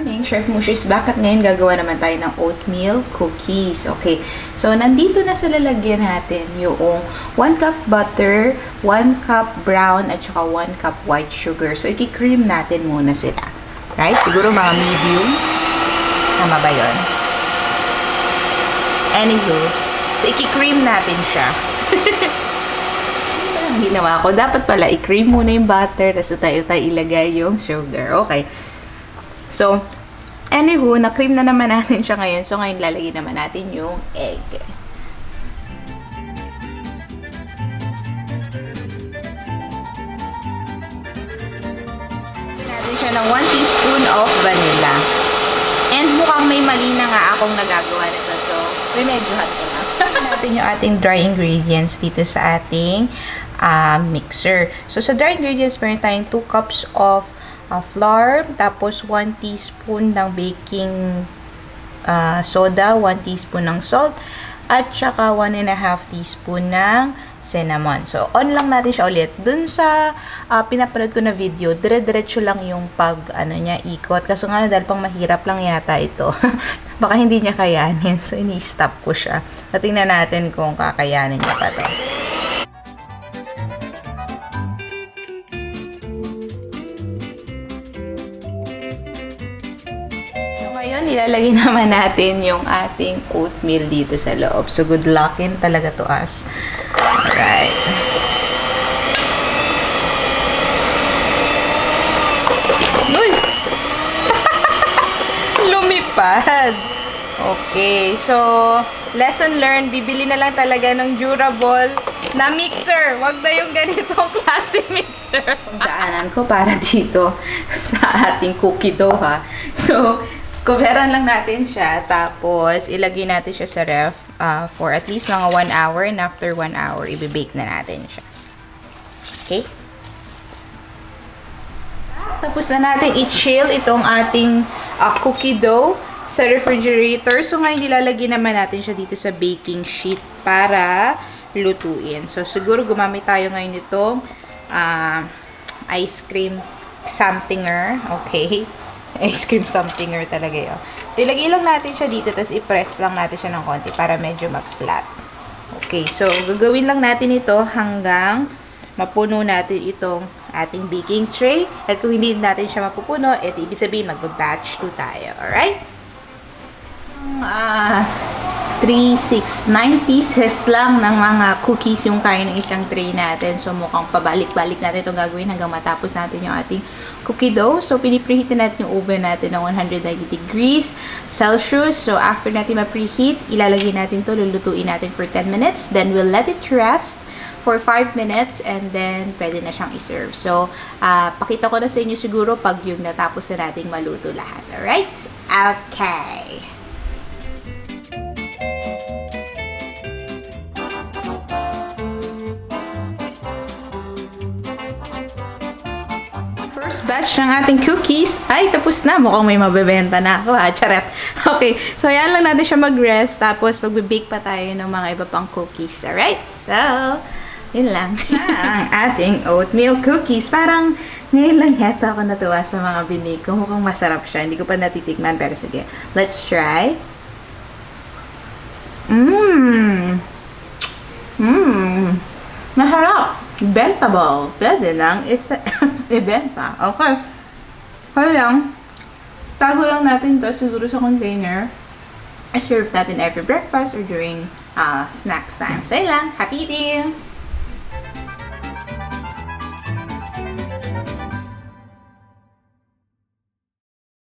morning, Chef Mushi is back at ngayon gagawa naman tayo ng oatmeal cookies. Okay, so nandito na sa lalagyan natin yung 1 cup butter, 1 cup brown, at saka 1 cup white sugar. So, i-cream natin muna sila. Right? Siguro mga medium. Tama ba yun? Anywho, so i-cream natin siya. Ang ginawa ko, dapat pala i-cream muna yung butter, tapos tayo ilagay yung sugar. Okay. So, anywho, na-cream na naman natin siya ngayon. So, ngayon lalagyan naman natin yung egg. Lagyan natin siya ng 1 teaspoon of vanilla. And mukhang may mali na nga akong nagagawa nito. So, remedyohan ko na. Lagyan natin yung ating dry ingredients dito sa ating mixer. So, sa dry ingredients, meron tayong 2 cups of flour, tapos 1 teaspoon ng baking soda, 1 teaspoon ng salt, at saka 1.5 teaspoon ng cinnamon. So, on lang natin siya ulit. Dun sa pinapanood ko na video, dire-diretso lang yung ikot. Kaso nga, dahil pang mahirap lang yata ito. Baka hindi niya kayanin. So, ini-stop ko siya. Tingnan natin kung kakayanin niya pa to. Ngayon, ilalagay naman natin yung ating oatmeal dito sa loob. So, good luckin talaga to us. Alright. Uy! Lumipad! Okay. So, lesson learned. Bibili na lang talaga ng durable na mixer. Wag na yung ganitong klase mixer. Daanan ko para dito sa ating cookie dough, ha. So, coveran lang natin siya, tapos ilagay natin siya sa ref for at least mga 1 hour, and after 1 hour, i-bake na natin siya. Okay? Tapos na natin i-chill itong ating cookie dough sa refrigerator. So, ngayon ilalagay naman natin siya dito sa baking sheet para lutuin. So, siguro gumamit tayo ngayon itong ice cream somethinger. Okay? Ice cream somethinger talaga yun. Ilagay lang natin siya dito, tapos i-press lang natin siya ng konti para medyo mag-flat. Okay, so gagawin lang natin ito hanggang mapuno natin itong ating baking tray. At kung hindi natin siya mapupuno, ito ibig sabihin mag-batch 2 tayo. Alright? 3, 6, 9 pieces lang ng mga cookies yung kaya ng isang tray natin. So, mukhang pabalik-balik natin itong gagawin hanggang matapos natin yung ating cookie dough. So, pinipreheat natin yung oven natin ng 190 degrees Celsius. So, after natin ma-preheat, ilalagay natin to, lulutuin natin for 10 minutes. Then, we'll let it rest for 5 minutes and then pwede na siyang iserve. So, pakita ko na sa inyo siguro pag yung natapos na nating maluto lahat. Alright? Okay. First batch ng ating cookies ay tapos na. Mukhang may mabebenta na ako, ha? Charet. Okay. So, ayan lang natin siya mag-rest. Tapos, magbe-bake pa tayo ng mga iba pang cookies. Alright? So, yun lang. Ang ating oatmeal cookies. Parang, ngayon lang yata ako natuwa sa mga binig ko. Mukhang masarap siya. Hindi ko pa natitikman. Pero sige. Let's try. Masarap. Bentable. Pwede nang ibenta. Okay. Kaya lang, tago lang natin to siguro sa container. I serve natin every breakfast or during snacks time. So, lang. Happy eating!